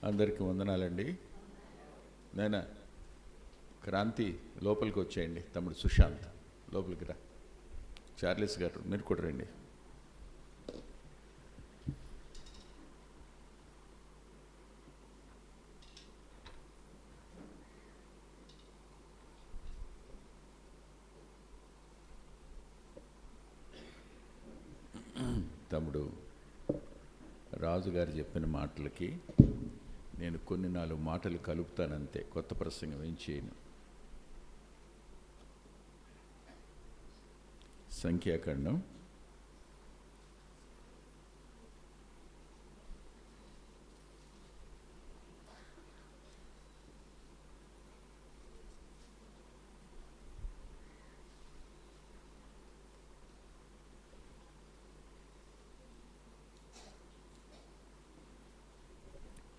అందరికీ వందనాలండి. నాయనా క్రాంతి లోపలికి వచ్చేయండి. తమ్ముడు సుశాంత్ లోపలికి రా. చార్లెస్ గారు మీరు కూడా రండి. తమ్ముడు రాజుగారు చెప్పిన మాటలకి నేను కొన్ని 4 మాటలు కలుపుతానంతే, కొత్త ప్రసంగం ఏం చేయను. సంఖ్యాకాండం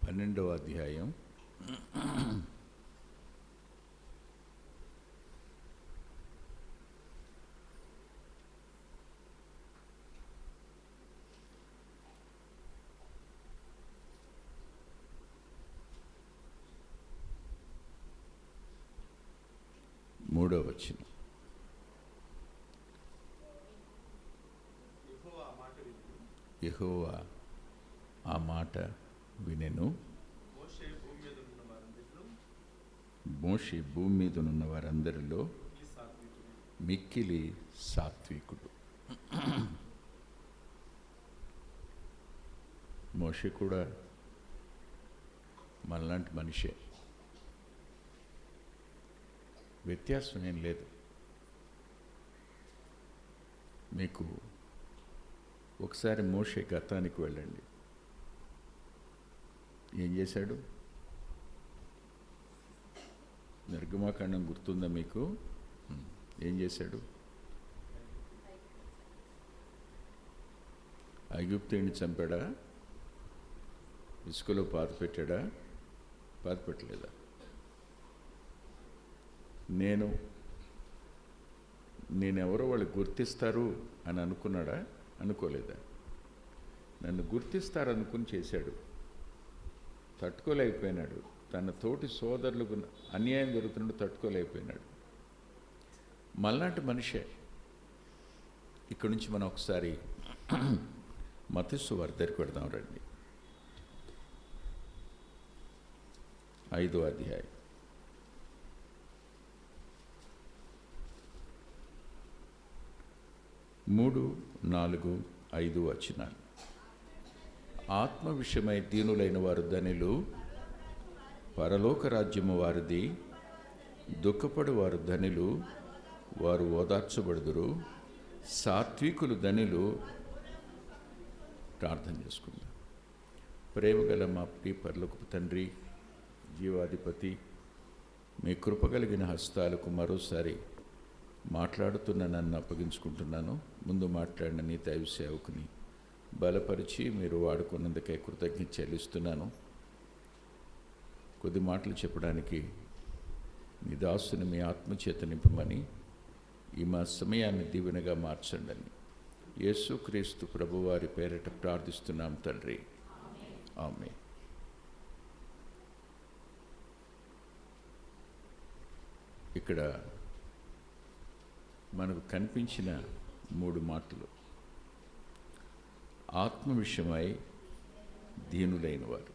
12వ అధ్యాయం 3వ వచనం. యెహోవా ఆ మాట వినెను. మోషే భూమి మీద ఉన్న వారందరిలో మిక్కిలి సాత్వికుడు. మోషే కూడా మనలాంటి మనిషే, వ్యత్యాసం ఏం లేదు. మీకు ఒకసారి మోషే గతానికి వెళ్ళండి. ఏం చేశాడు? నిర్గమాకాండం గుర్తుందా మీకు? ఏం చేశాడు? ఐగుప్తీయుని చంపాడా? ఇసుకలో పాతి పెట్టాడా? పాతి పెట్టలేదా? నేనెవరో వాళ్ళు గుర్తిస్తారు అని అనుకున్నాడా? అనుకోలేదా? నన్ను గుర్తిస్తారు అనుకుని చేశాడు. తట్టుకోలేకపోయినాడు. తన తోటి సోదరులకు అన్యాయం జరుగుతున్నట్టు తట్టుకోలేకపోయినాడు. మళ్ళాంటి మనిషే. ఇక్కడి నుంచి మనం ఒకసారి మత్తయి సువార్త దగ్గరికి పెడదాం రండి. 5వ అధ్యాయం 3, 4, 5 వచనాలు. ఆత్మ విషయమై దీనులైన వారు ధనులు, పరలోక రాజ్యము వారిది. దుఃఖపడు వారు ధనులు, వారు ఓదార్చబడుదురు. సాత్వికులు ధనులు. ప్రార్థన చేసుకుందాం. ప్రేమగల మా ప్రియ పరలోకపు తండ్రి, జీవాధిపతి, మీ కృపగలిగిన హస్తాలకు మరోసారి మాట్లాడుతున్న నన్ను అప్పగించుకుంటున్నాను. ముందు మాట్లాడిన నీ దైవ సేవకుని బలపరిచి మీరు వాడుకున్నందుకే కృతజ్ఞత చెల్లిస్తున్నాను. కొద్ది మాటలు చెప్పడానికి నీ దాసుని మీ ఆత్మచేత నింపమని, ఈ మా సమయాన్ని దీవెనగా మార్చండి అని యేసుక్రీస్తు ప్రభువారి పేరిట ప్రార్థిస్తున్నాం తండ్రి, ఆమేన్. ఇక్కడ మనకు కనిపించిన 3 మాటలు. ఆత్మ విషయమై దీనులైన వారు.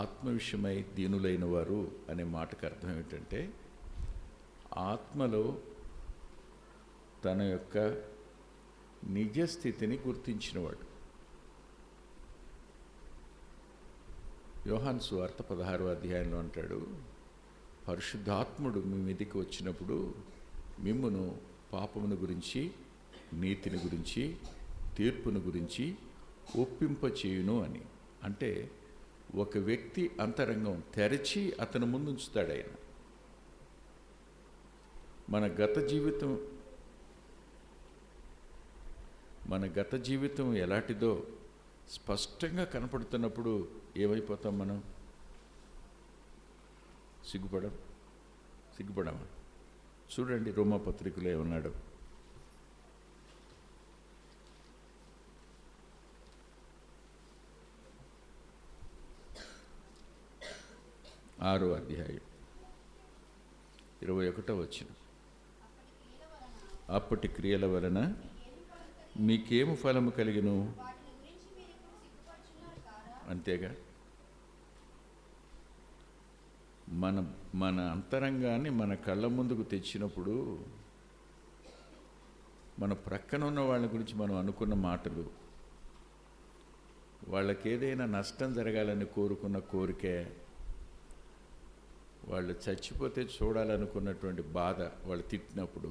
ఆత్మ విషయమై దీనులైన వారు అనే మాటకు అర్థం ఏమిటంటే, ఆత్మలో తన యొక్క నిజస్థితిని గుర్తించినవాడు. యోహాను సువార్త 16వ అధ్యాయంలో అంటాడు, పరిశుద్ధాత్ముడు మీ మీదికి వచ్చినప్పుడు మిమ్మును పాపమును గురించి, నీతిని గురించి, తీర్పును గురించి ఒప్పింపచేయును అని. అంటే ఒక వ్యక్తి అంతరంగం తెరచి అతను ముందుంచుతాడు ఆయన. మన గత జీవితం ఎలాంటిదో స్పష్టంగా కనపడుతున్నప్పుడు ఏమైపోతాం మనం? సిగ్గుపడమా? చూడండి రోమాపత్రికలో ఏమన్నాడు. 6వ అధ్యాయం 21వ వచనం. అప్పటి క్రియల వలన మీకేము ఫలము కలిగిను? అంతేగా. మన అంతరంగాన్ని మన కళ్ళ ముందుకు తెచ్చినప్పుడు మన ప్రక్కన ఉన్న వాళ్ళ గురించి మనం అనుకున్న మాటలు, వాళ్ళకి ఏదైనా నష్టం జరగాలని కోరుకున్న కోరికే, వాళ్ళు చచ్చిపోతే చూడాలనుకున్నటువంటి బాధ, వాళ్ళు తిట్టినప్పుడు,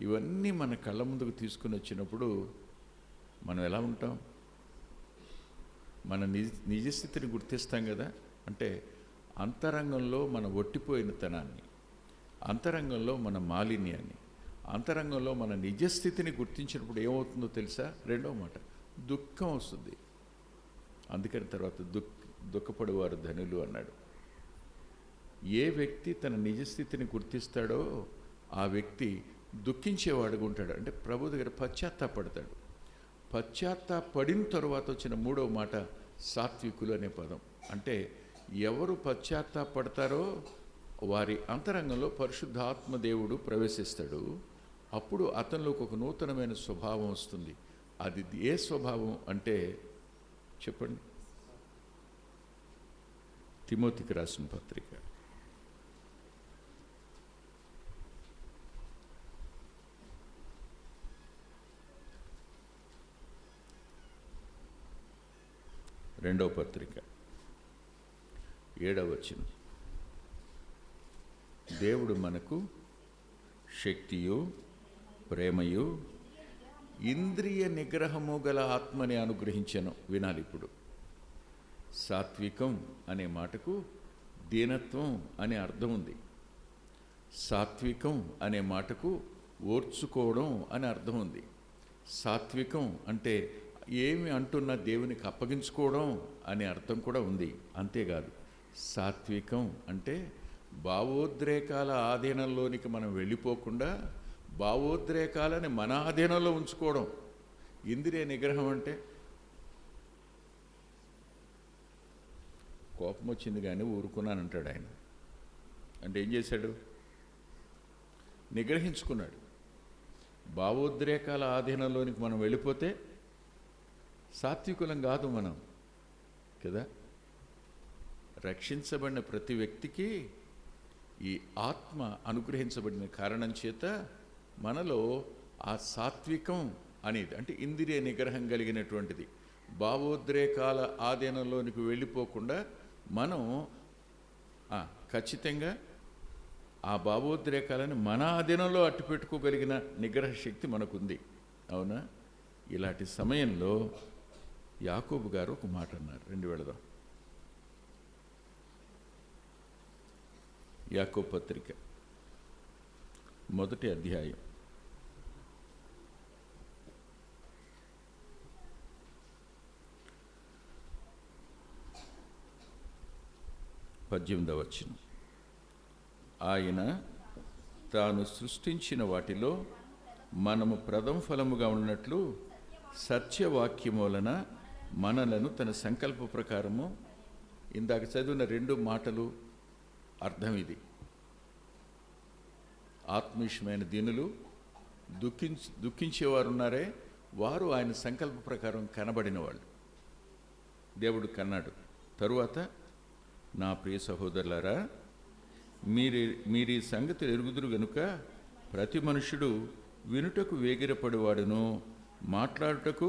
ఇవన్నీ మన కళ్ళ ముందుకు తీసుకుని వచ్చినప్పుడు మనం ఎలా ఉంటాం? మన నిజస్థితిని గుర్తిస్తాం కదా. అంటే అంతరంగంలో మన ఒట్టిపోయినతనాన్ని, అంతరంగంలో మన మాలిన్యాన్ని, అంతరంగంలో మన నిజస్థితిని గుర్తించినప్పుడు ఏమవుతుందో తెలుసా? రెండవ మాట, దుఃఖం వస్తుంది. అందుకని తర్వాత దుఃఖపడేవారు ధనులు అన్నాడు. ఏ వ్యక్తి తన నిజస్థితిని గుర్తిస్తాడో ఆ వ్యక్తి దుఃఖించేవాడుగా ఉంటాడు. అంటే ప్రభు దగ్గర పశ్చాత్తాపడతాడు. పశ్చాత్తాపడిన తరువాత వచ్చిన మూడవ మాట సాత్వికులు అనే పదం. అంటే ఎవరు పశ్చాత్తాపడతారో వారి అంతరంగంలో పరిశుద్ధాత్మ దేవుడు ప్రవేశిస్తాడు. అప్పుడు అతనిలోకి ఒక నూతనమైన స్వభావం వస్తుంది. అది ఏ స్వభావం అంటే చెప్పండి. తిమోతికి రాసిన పత్రిక 2వ పత్రిక 7వ వచనం. దేవుడు మనకు శక్తియు ప్రేమయు ఇంద్రియ నిగ్రహము గల ఆత్మని అనుగ్రహించెను. వినాలి ఇప్పుడు. సాత్వికం అనే మాటకు దీనత్వం అనే అర్థం ఉంది. సాత్వికం అనే మాటకు ఓర్చుకోవడం అనే అర్థం ఉంది. సాత్వికం అంటే ఏమి అంటున్నా దేవునికి అప్పగించుకోవడం అనే అర్థం కూడా ఉంది. అంతేకాదు, సాత్వికం అంటే భావోద్రేకాల ఆధీనంలోనికి మనం వెళ్ళిపోకుండా భావోద్రేకాలని మన ఆధీనంలో ఉంచుకోవడం. ఇంద్రియ నిగ్రహం అంటే కోపం వచ్చింది కానీ ఊరుకున్నానంటాడు ఆయన. అంటే ఏం చేశాడు? నిగ్రహించుకున్నాడు. భావోద్రేకాల ఆధీనంలోనికి మనం వెళ్ళిపోతే సాత్వికులం కాదు మనం కదా. రక్షించబడిన ప్రతి వ్యక్తికి ఈ ఆత్మ అనుగ్రహించబడిన కారణం చేత మనలో ఆ సాత్వికం అనేది, అంటే ఇంద్రియ నిగ్రహం కలిగినటువంటిది, భావోద్రేకాల ఆధీనంలోనికి వెళ్ళిపోకుండా మనం ఖచ్చితంగా ఆ భావోద్రేకాలను మన ఆధీనంలో అట్టుపెట్టుకోగలిగిన నిగ్రహ శక్తి మనకుంది. అవునా? ఇలాంటి సమయంలో యాకోబు గారు ఒక మాట అన్నారు. రెండు వెళదాం. యాకోబు పత్రిక 1వ అధ్యాయం 18వ వచనం. ఆయన తాను సృష్టించిన వాటిలో మనము ప్రథమ ఫలముగా ఉన్నట్లు సత్యవాక్యము వలన మనలను తన సంకల్ప ప్రకారము, ఇందాక చదివిన 2 మాటలు అర్థం ఇది. ఆత్మీయమైన దీనులు దుఃఖించేవారు ఉన్నారే, వారు ఆయన సంకల్ప ప్రకారం కనబడిన వాళ్ళు. దేవుడు కన్నాడు. తరువాత, నా ప్రియ సహోదరులారా, మీరీ సంగతి ఎరుగుదురు గనుక ప్రతి మనుష్యుడు వినుటకు వేగిరపడివాడును, మాట్లాడుటకు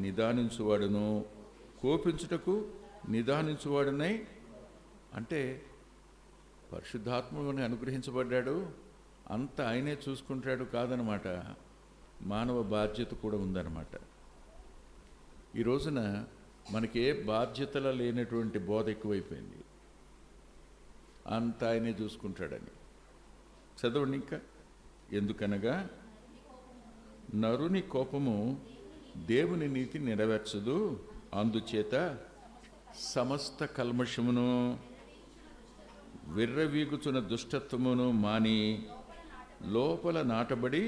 నిదానించువాడును, కోపించుటకు నిదానించువాడునై. అంటే పరిశుద్ధాత్మని అనుగ్రహించబడ్డాడు, అంత ఆయనే చూసుకుంటాడు కాదనమాట. మానవ బాధ్యత కూడా ఉందన్నమాట. ఈ రోజున మనకి ఏ బాధ్యతల లేనటువంటి బోధ ఎక్కువైపోయింది. అంత ఆయనే చూసుకుంటాడని. చదవండి ఇంకా. ఎందుకనగా నరుని కోపము దేవుని నీతి నెరవేర్చదు, అందుచేత సమస్త కల్మషమును విర్రవీగుచున్న దుష్టత్వమును మాని లోపల నాటబడి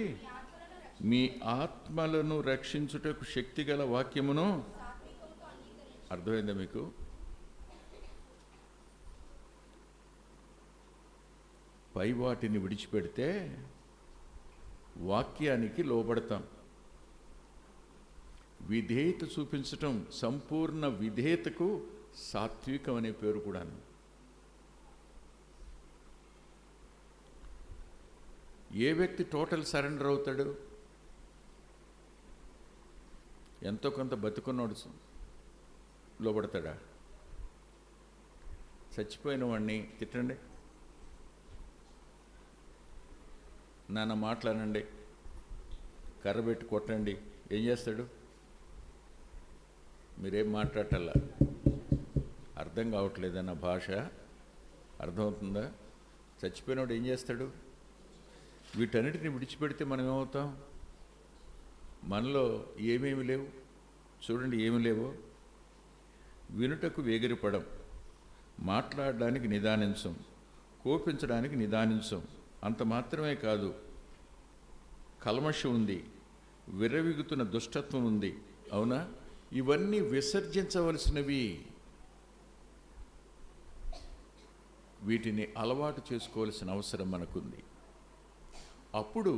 మీ ఆత్మలను రక్షించుటకు శక్తిగల వాక్యమును. అర్థమైందా మీకు? పై వాటిని విడిచిపెడితే వాక్యానికి లోబడతాం. విధేయత చూపించటం, సంపూర్ణ విధేయతకు సాత్వికం అనే పేరు కూడాను. ఏ వ్యక్తి టోటల్ సరెండర్ అవుతాడు? ఎంతో కొంత బతుకున్నోడు లోబడతాడా? చచ్చిపోయిన వాడిని తిట్టండి, నాన్న మాట్లాడండి, కర్ర పెట్టి కొట్టండి, ఏం చేస్తాడు? మీరేం మాట్లాడటల్లా, అర్థం కావట్లేదన్న భాష అర్థమవుతుందా? చచ్చిపోయినవాడు ఏం చేస్తాడు? వీటన్నిటిని విడిచిపెడితే మనం ఏమవుతాం? మనలో ఏమేమి లేవు చూడండి, ఏమి లేవో. వినుటకు వేగిరపడం, మాట్లాడడానికి నిదానించం, కోపించడానికి నిదానించం. అంత మాత్రమే కాదు, కల్మషం ఉంది, విర్రవిగుతున్న దుష్టత్వం ఉంది. అవునా? ఇవన్నీ విసర్జించవలసినవి. వీటిని అలవాటు చేసుకోవాల్సిన అవసరం మనకుంది. అప్పుడు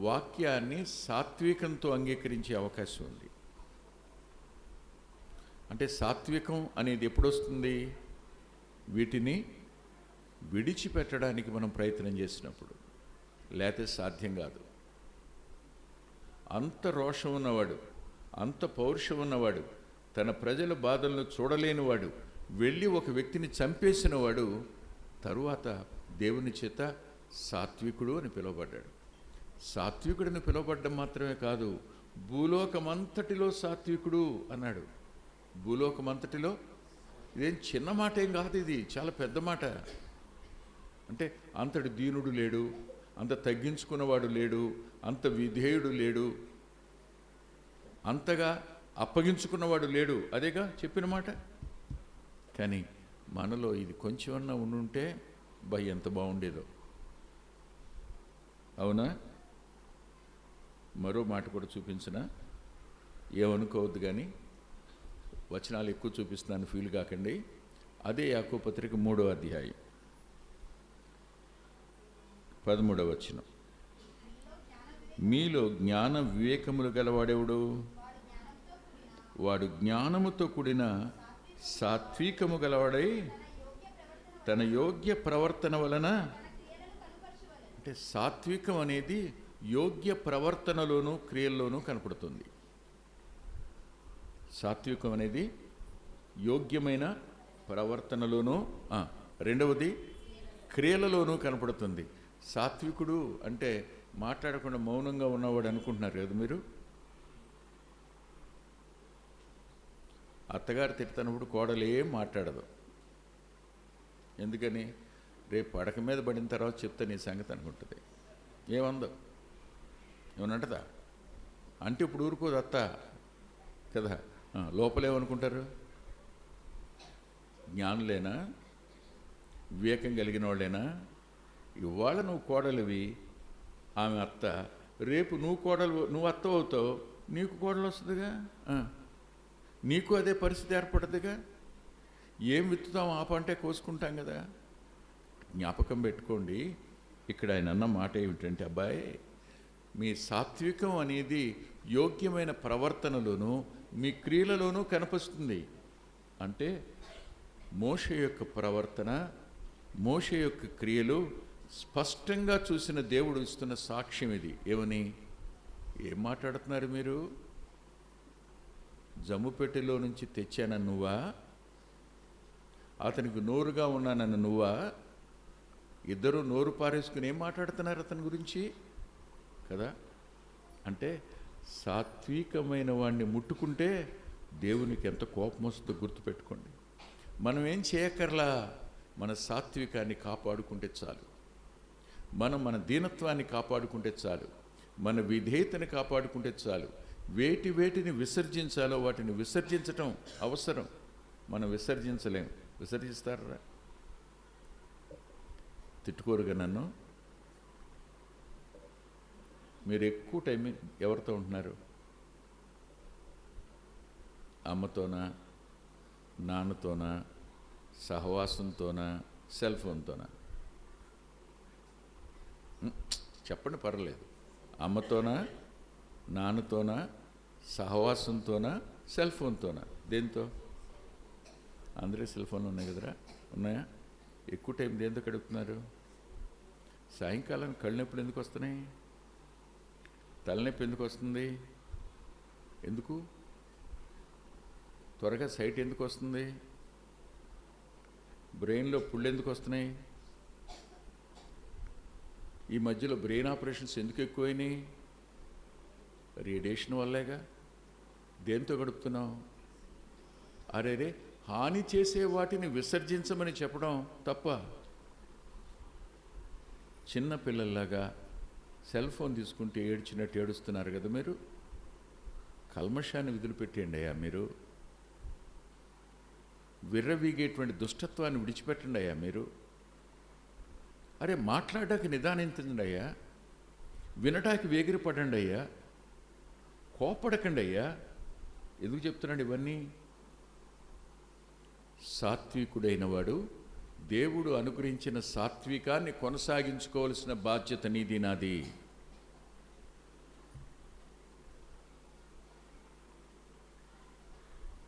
వాక్యాన్ని సాత్వికంతో అంగీకరించే అవకాశం ఉంది. అంటే సాత్వికం అనేది ఎప్పుడొస్తుంది? వీటిని విడిచిపెట్టడానికి మనం ప్రయత్నం చేసినప్పుడు, లేకపోతే సాధ్యం కాదు. అంత రోషం ఉన్నవాడు, అంత పౌరుషం ఉన్నవాడు, తన ప్రజల బాధలను చూడలేనివాడు, వెళ్ళి ఒక వ్యక్తిని చంపేసినవాడు తరువాత దేవుని చేత సాత్వికుడు అని పిలువబడ్డాడు. సాత్వికుడిని పిలువబడ్డం మాత్రమే కాదు, భూలోకమంతటిలో సాత్వికుడు అన్నాడు. భూలోకమంతటిలో, ఇదేం చిన్న మాట ఏం కాదు, ఇది చాలా పెద్ద మాట. అంటే అంతటి దీనుడు లేడు, అంత తగ్గించుకున్నవాడు లేడు, అంత విధేయుడు లేడు, అంతగా అప్పగించుకున్నవాడు లేడు. అదేగా చెప్పిన మాట. కానీ మనలో ఇది కొంచెమన్నా ఉండుంటే ఎంత బాగుండేదో. అవునా? మరో మాట కూడా చూపించిన, ఏమనుకోవద్దు కానీ వచనాలు ఎక్కువ చూపిస్తున్నాను, ఫీల్ కాకండి. అదే యాకోబు పత్రిక 3వ అధ్యాయం 13వ వచనం. మీలో జ్ఞాన వివేకములు గలవాడెవడు? వాడు జ్ఞానముతో కూడిన సాత్వికము గలవాడై తన యోగ్య ప్రవర్తన వలన. అంటే సాత్వికం అనేది యోగ్య ప్రవర్తనలోనూ క్రియల్లోనూ కనపడుతుంది. సాత్వికం అనేది యోగ్యమైన ప్రవర్తనలోనూ, రెండవది క్రియలలోనూ కనపడుతుంది. సాత్వికుడు అంటే మాట్లాడకుండా మౌనంగా ఉన్నవాడు అనుకుంటున్నారు కదా మీరు. అత్తగారు తిడుతున్నప్పుడు కోడలు ఏం మాట్లాడదు. ఎందుకని? రేపు పడక మీద పడిన తర్వాత చెప్తే నీ సంగతి అనుకుంటుంది. ఏమందో, ఏమనంటదా? అంటే ఇప్పుడు ఊరుకోదు అత్త కదా. లోపలేమనుకుంటారు? జ్ఞానులేనా, వివేకం కలిగిన వాళ్ళేనా? ఇవాళ నువ్వు కోడలివి, ఆమె అత్త, రేపు నువ్వు అత్త అవుతావు, నీకు కోడలు వస్తుందిగా, నీకు అదే పరిస్థితి ఏర్పడుతుందిగా. ఏం విత్తుతాం ఆ పంటే కోసుకుంటాం కదా. జ్ఞాపకం పెట్టుకోండి, ఇక్కడ ఆయన అన్న మాట ఏమిటంటే, అబ్బాయి, మీ సాత్వికం అనేది యోగ్యమైన ప్రవర్తనలోనూ మీ క్రియలలోనూ కనిపిస్తుంది. అంటే మోషే యొక్క ప్రవర్తన, మోషే యొక్క క్రియలు స్పష్టంగా చూసిన దేవుడు ఇస్తున్న సాక్ష్యం ఇది. ఏమని? ఏం మాట్లాడుతున్నారు మీరు? జమ్ముపెట్టెలో నుంచి తెచ్చానని నువ్వా? అతనికి నోరుగా ఉన్నానని నువ్వా? ఇద్దరు నోరు పారేసుకుని ఏం మాట్లాడుతున్నారు అతని గురించి కదా. అంటే సాత్వికమైన వాడిని ముట్టుకుంటే దేవునికి ఎంత కోపం వస్తుందో గుర్తుపెట్టుకోండి. మనం ఏం చేయక్కర్లా, మన సాత్వికాన్ని కాపాడుకుంటే చాలు, మన దీనత్వాన్ని కాపాడుకుంటే చాలు, మన విధేయతని కాపాడుకుంటే చాలు. వేటిని విసర్జించాలో వాటిని విసర్జించటం అవసరం. మనం విసర్జించలేం. విసర్జిస్తారా? తిట్టుకోరుగా నన్ను. మీరు ఎక్కువ టైం ఎవరితో ఉంటున్నారు? అమ్మతోనా, నాన్నతోనా, సహవాసంతోనా, సెల్ ఫోన్తోనా? చెప్పండి, పర్లేదు. అమ్మతోనా, నాన్నతోనా, సహవాసంతోనా, సెల్ ఫోన్తోనా? దేంతో? అందరూ సెల్ ఫోన్లు ఉన్నాయి కదరా, ఉన్నాయా? ఎక్కువ టైం దేంతో గడుపుతున్నారు? సాయంకాలం కళ్ళు నొప్పులు ఎందుకు వస్తున్నాయి? తలనొప్పి ఎందుకు వస్తుంది? ఎందుకు? త్వరగా సైట్ ఎందుకు వస్తుంది? బ్రెయిన్లో పుళ్ళు ఎందుకు వస్తున్నాయి? ఈ మధ్యలో బ్రెయిన్ ఆపరేషన్స్ ఎందుకు ఎక్కువైనాయి? రేడియేషన్ వల్లేగా. దేంతో గడుపుతున్నావు? అరేరే, హాని చేసే వాటిని విసర్జించమని చెప్పడం తప్ప. చిన్న పిల్లల్లాగా సెల్ ఫోన్ తీసుకుంటే ఏడ్చినట్టు ఏడుస్తున్నారు కదా మీరు. కల్మషాన్ని వదిలిపెట్టండి అయ్యా. మీరు విర్రవీగేటువంటి దుష్టత్వాన్ని విడిచిపెట్టండి అయ్యా. మీరు అరే మాట్లాడడానికి నిదానించండి అయ్యా. వినటానికి వేగిరపడండి అయ్యా. కోపడకండి అయ్యా. ఎందుకు చెప్తున్నాడు ఇవన్నీ? సాత్వికుడైన వాడు దేవుడు అనుగ్రహించిన సాత్వికాన్ని కొనసాగించుకోవాల్సిన బాధ్యత నీది, నాది.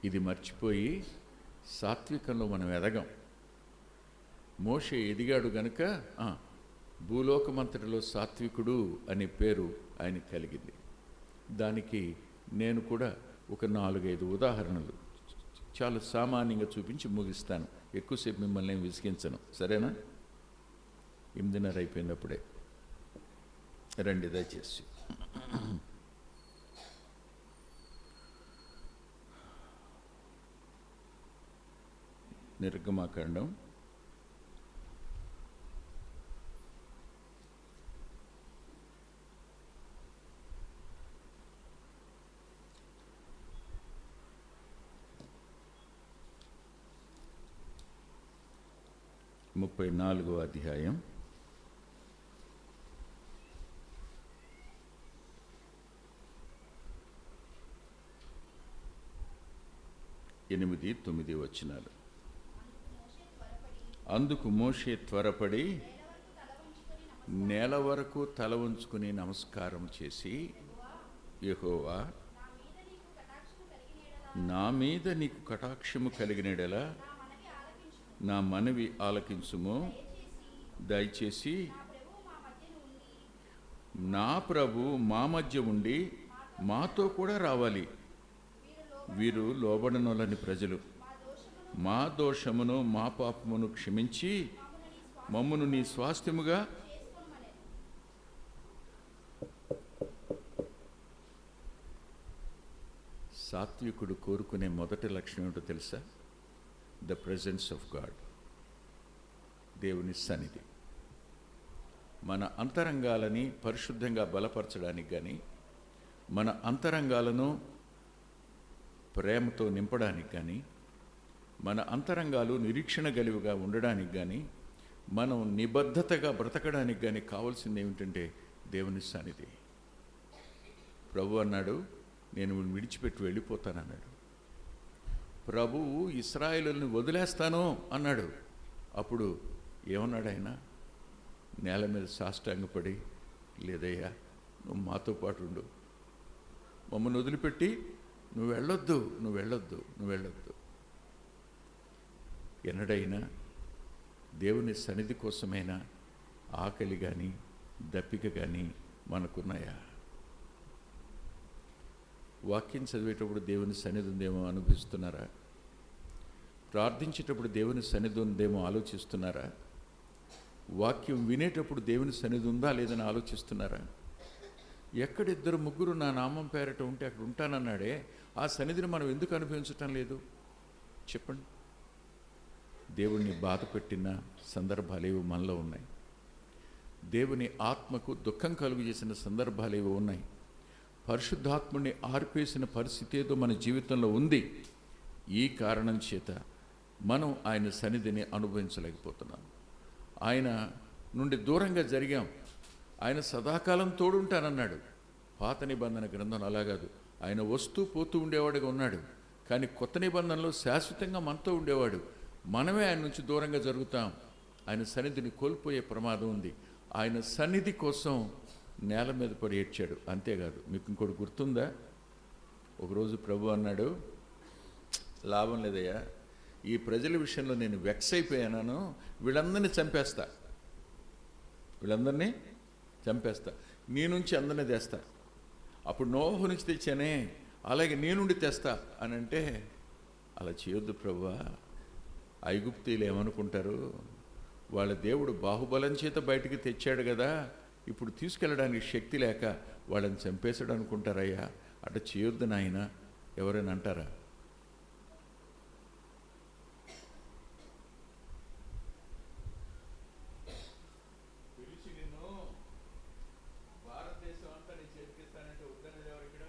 ఇది మర్చిపోయి సాత్వికంలో మనం ఎదగం. మోషే ఎదిగాడు గనుక భూలోకమంతటిలో సాత్వికుడు అనే పేరు ఆయనకు కలిగింది. దానికి నేను కూడా ఒక 4-5 ఉదాహరణలు చాలా సామాన్యంగా చూపించి ముగిస్తాను. ఎక్కువసేపు మిమ్మల్ని విసిగించను, సరేనా? 8:30 అయిపోయినప్పుడే రండి దయచేసి. నిర్గమాకాండం 34వ అధ్యాయం 8-9 వచనాలు. అందుకు మోషే త్వరపడి నేల వరకు తల ఉంచుకుని నమస్కారం చేసి, యెహోవా, నా మీద నీకు కటాక్షము కలిగినడెలా నా మనవి ఆలకించుము. దయచేసి నా ప్రభు మా మధ్య ఉండి మాతో కూడా రావాలి. వీరు లోబడనొల్లని ప్రజలు. మా దోషమును మా పాపమును క్షమించి మమ్మును నీ స్వాస్థ్యముగా. సాత్వికుడు కోరుకునే మొదటి లక్షణం ఏంటో తెలుసా? ద ప్రెజెన్స్ ఆఫ్ గాడ్, దేవుని సన్నిధి. మన అంతరంగాలని పరిశుద్ధంగా బలపరచడానికి కానీ, మన అంతరంగాలను ప్రేమతో నింపడానికి కానీ, మన అంతరంగాలు నిరీక్షణ గలివిగా ఉండడానికి కానీ, మనం నిబద్ధతగా బ్రతకడానికి కానీ కావాల్సింది ఏమిటంటే దేవుని సన్నిధి. ప్రభు అన్నాడు, నేను విడిచిపెట్టి వెళ్ళిపోతానన్నాడు. ప్రభువు ఇశ్రాయేలుని వదిలేస్తాను అన్నాడు. అప్పుడు ఏమన్నాడు ఆయన? నేల మీద సాష్టాంగపడి, లేదయ్యా, నువ్వు మాతో పాటు ఉండు, మమ్మల్ని వదిలిపెట్టి నువ్వు వెళ్ళొద్దు, నువ్వు వెళ్ళొద్దు, నువ్వు వెళ్ళొద్దు. ఎన్నడైనా దేవుని సన్నిధి కోసమైనా ఆకలి కానీ దప్పిక కానీ మనకున్నాయా? వాక్యం చదివేటప్పుడు దేవుని సన్నిధి ఉందేమో అనుభవిస్తున్నారా? ప్రార్థించేటప్పుడు దేవుని సన్నిధి ఉందేమో ఆలోచిస్తున్నారా? వాక్యం వినేటప్పుడు దేవుని సన్నిధి ఉందా లేదని ఆలోచిస్తున్నారా? ఎక్కడ 2-3 నా నామం పేరట ఉంటే అక్కడ ఉంటానన్నాడే, ఆ సన్నిధిని మనం ఎందుకు అనుభవించటం లేదు చెప్పండి? దేవుణ్ణి బాధ పెట్టిన సందర్భాలేవో మనలో ఉన్నాయి. దేవుని ఆత్మకు దుఃఖం కలుగు చేసిన సందర్భాలేవో ఉన్నాయి. పరిశుద్ధాత్ముడిని ఆర్పేసిన పరిస్థితి ఏదో మన జీవితంలో ఉంది. ఈ కారణం చేత మనం ఆయన సన్నిధిని అనుభవించలేకపోతున్నాం. ఆయన నుండి దూరంగా జరిగాం. ఆయన సదాకాలం తోడుంటానన్నాడు. పాత నిబంధన గ్రంథం అలా కాదు. ఆయన వస్తూ పోతూ ఉండేవాడుగా ఉన్నాడు. కానీ కొత్త నిబంధనలో శాశ్వతంగా మనతో ఉండేవాడు. మనమే ఆయన నుంచి దూరంగా జరుగుతాం. ఆయన సన్నిధిని కోల్పోయే ప్రమాదం ఉంది. ఆయన సన్నిధి కోసం నేల మీద పడి ఏడ్చాడు. అంతేకాదు, మీకు ఇంకోటి గుర్తుందా? ఒకరోజు ప్రభు అన్నాడు, లాభం లేదయ్యా, ఈ ప్రజల విషయంలో నేను వెక్స్ అయిపోయాను, వీళ్ళందరినీ చంపేస్తా, నీ నుంచి అందరినీ తెస్తా. అప్పుడు నోహు నుంచి తెచ్చానే, అలాగే నీ నుండి తెస్తా అని అంటే, అలా చేయొద్దు ప్రభువా, ఐగుప్తీయులు ఏమనుకుంటారు, వాళ్ళ దేవుడు బాహుబలం చేత బయటికి తెచ్చాడు కదా, ఇప్పుడు తీసుకెళ్ళడానికి శక్తి లేక వాళ్ళని చంపేశాడు అనుకుంటారయ్యా, అట్లా చేయొద్దు నాయన ఎవరైనా అంటారా? పిలిచి నిన్ను భారతదేశం అంతా నేను చేతికిస్తానంటే వద్దనేది ఎవరు ఇక్కడ?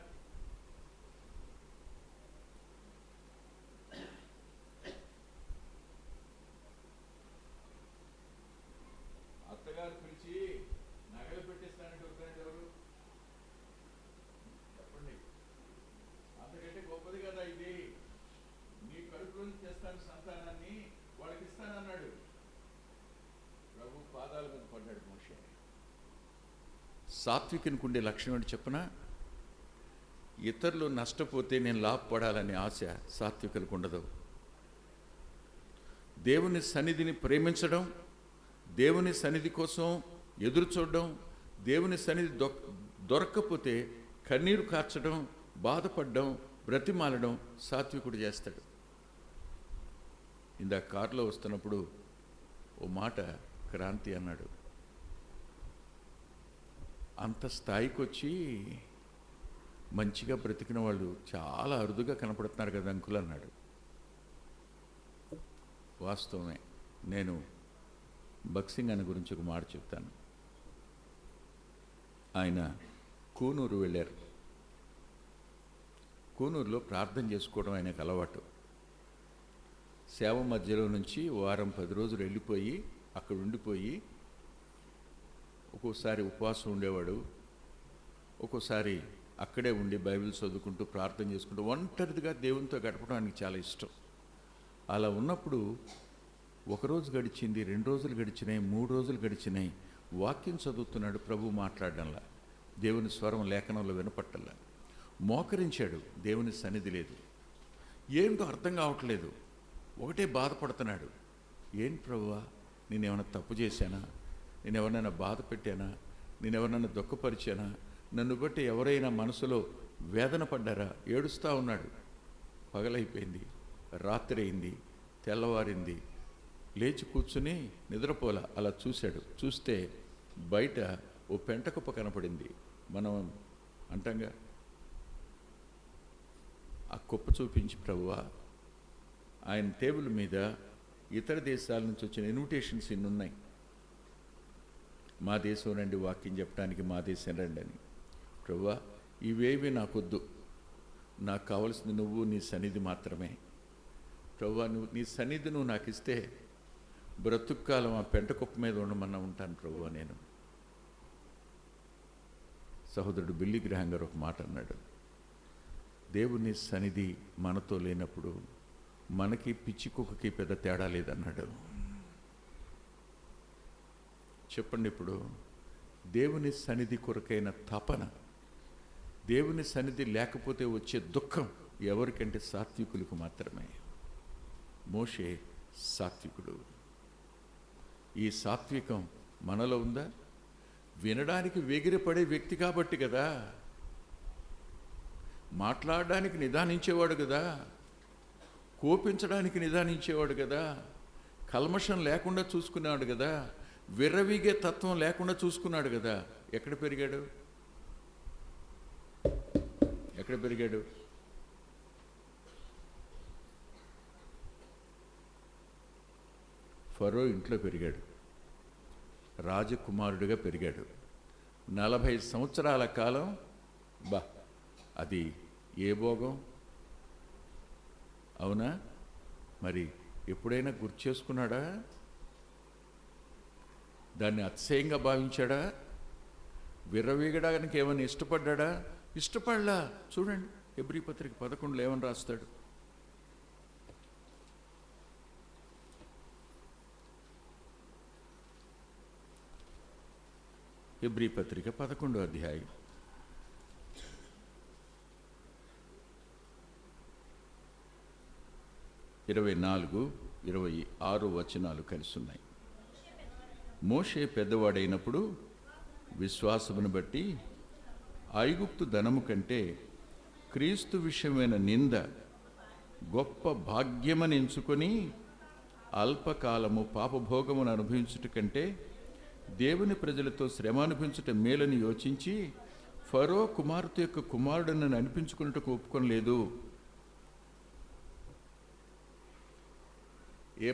అత్తగారు పిలిచి నగలు పెట్టిస్తానంటే వద్దనేది ఎవరు? చెప్పండి. అంతకంటే గొప్పది కదా ఇది. నీ కడుపులోంచి తెస్తాను సంతానాన్ని, వాళ్ళకి ఇస్తానన్నాడు. ప్రభు పాదాల మీద పడ్డాడు మోషే. సాత్వికునికి ఉండే లక్షణం ఏంటి చెప్పనా? ఇతరులు నష్టపోతే నేను లాభపడాలనే ఆశ సాత్వికులకు ఉండదు. దేవుని సన్నిధిని ప్రేమించడం, దేవుని సన్నిధి కోసం ఎదురు చూడడం, దేవుని సన్నిధి దొరక్కపోతే కన్నీరు కార్చడం, బాధపడడం, బ్రతిమాలడం సాత్వికుడు చేస్తాడు. ఇందాక కారులో వస్తున్నప్పుడు ఓ మాట క్రాంతి అన్నాడు, అంత స్థాయికి వచ్చి మంచిగా బ్రతికిన వాళ్ళు చాలా అరుదుగా కనపడుతున్నారు కదా అంకుల్ అన్నాడు. వాస్తవమే. నేను బక్సింగ్ అన్న గురించి ఒక మాట చెప్తాను. ఆయన కూనూరు వెళ్ళారు. కూనూరులో ప్రార్థన చేసుకోవడం ఆయనకు అలవాటు. సేవ మధ్యలో నుంచి వారం 10 రోజులు వెళ్ళిపోయి అక్కడ ఉండిపోయి ఒక్కోసారి ఉపవాసం ఉండేవాడు, ఒక్కోసారి అక్కడే ఉండి బైబిల్ చదువుకుంటూ ప్రార్థన చేసుకుంటూ ఒంటరిగా దేవునితో గడపడం ఆయనకి చాలా ఇష్టం. అలా ఉన్నప్పుడు ఒకరోజు గడిచింది, 2 రోజులు గడిచినాయి, 3 రోజులు గడిచినాయి, వాక్యం చదువుతున్నాడు, ప్రభు మాట్లాడడంలా, దేవుని స్వరం లేఖనంలో వినపట్టల్లా. మోకరించాడు, దేవుని సన్నిధి లేదు. ఏంటో అర్థం కావట్లేదు, ఒకటే బాధపడుతున్నాడు. ఏం ప్రభువా, నేనేమైనా తప్పు చేశానా, నేను ఎవరినైనా బాధ పెట్టానా, నేను ఎవరినైనా దుఃఖపరిచానా, నన్ను బట్టి ఎవరైనా మనసులో వేదన పడ్డారా? ఏడుస్తూ ఉన్నాడు. పగలైపోయింది, రాత్రి అయింది, తెల్లవారింది, లేచి కూర్చుని నిద్రపోలా. అలా చూశాడు. చూస్తే బయట ఓ పెంటకుప్ప కనపడింది. మనం అంటాంగా, ఆ కుప్ప చూపించి, ప్రభువా, ఆయన టేబుల్ మీద ఇతర దేశాల నుంచి వచ్చిన ఇన్విటేషన్స్ ఇన్ని ఉన్నాయి, మా దేశం రండి వాక్యం చెప్పడానికి, మా దేశం రండి అని. ప్రభువా, ఇవేవి నాకొద్దు, నాకు కావలసింది నువ్వు, నీ సన్నిధి మాత్రమే. ప్రభువా, నీ సన్నిధి నువ్వు నాకు ఇస్తే బ్రతుక్కాలం ఆ పెంటకుప్ప మీద ఉండమన్నా ఉంటాను ప్రభువా నేను. సహోదరుడు బిల్లీ గ్రహాం గారు ఒక మాట అన్నాడు, దేవుని సన్నిధి మనతో లేనప్పుడు మనకి పిచ్చి కుక్కకి పెద్ద తేడా లేదన్నాడు. చెప్పండి, ఇప్పుడు దేవుని సన్నిధి కొరకైన తపన, దేవుని సన్నిధి లేకపోతే వచ్చే దుఃఖం ఎవరికంటే సాత్వికులకు మాత్రమే. మోషే సాత్వికుడు. ఈ సాత్వికం మనలో ఉందా? వినడానికి వేగిరపడే వ్యక్తి కాబట్టి కదా, మాట్లాడడానికి నిదానించేవాడు కదా, కోపించడానికి నిదానించేవాడు కదా, కల్మషం లేకుండా చూసుకున్నాడు కదా, విర్రవీగే తత్వం లేకుండా చూసుకున్నాడు కదా. ఎక్కడ పెరిగాడు? ఫరో ఇంట్లో పెరిగాడు, రాజకుమారుడిగా పెరిగాడు. 40 సంవత్సరాల కాలం. అది ఏ భోగం? అవునా? మరి ఎప్పుడైనా గుర్తు చేసుకున్నాడా? దాన్ని అతిశయంగా భావించాడా? విర్రవీగడానికి ఏమైనా ఇష్టపడ్డా? ఇష్టపడలా. చూడండి, హెబ్రీ పత్రిక 11 ఏమని రాస్తాడు? హెబ్రీ పత్రిక 11వ అధ్యాయం 24-26 వచనాలు కలిసి ఉన్నాయి. మోషే పెద్దవాడైనప్పుడు విశ్వాసమును బట్టి ఐగుప్తు ధనము కంటే క్రీస్తు విషయమైన నింద గొప్ప భాగ్యమని ఎంచుకొని అల్పకాలము పాపభోగమును అనుభవించుట కంటే దేవుని ప్రజలతో శ్రమ అనుభవించుట మేలని యోచించి ఫరో కుమార్తె యొక్క కుమారుడని అనిపించుకున్నట్టుకు ఒప్పుకొనలేదు. ఏ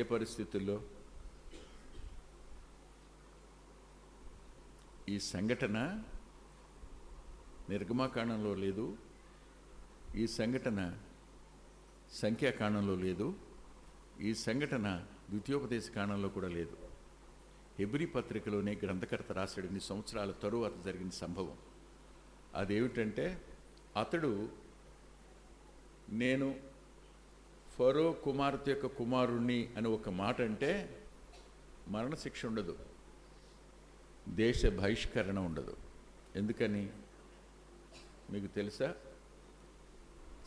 పరిస్థితుల్లో ఈ సంఘటన నిర్గమాకాండంలో లేదు, ఈ సంఘటన సంఖ్యాకాండంలో లేదు, ఈ సంఘటన ద్వితీయోపదేశ కాండంలో కూడా లేదు. హెబ్రీ పత్రికలోనే గ్రంథకర్త రాశాడు 2 సంవత్సరాల తరువాత జరిగిన సంభవం. అదేమిటంటే, అతడు నేను ఫరో కుమార్తె యొక్క కుమారుణ్ణి అని ఒక మాట అంటే మరణశిక్ష ఉండదు, దేశ బహిష్కరణ ఉండదు. ఎందుకని మీకు తెలుసా?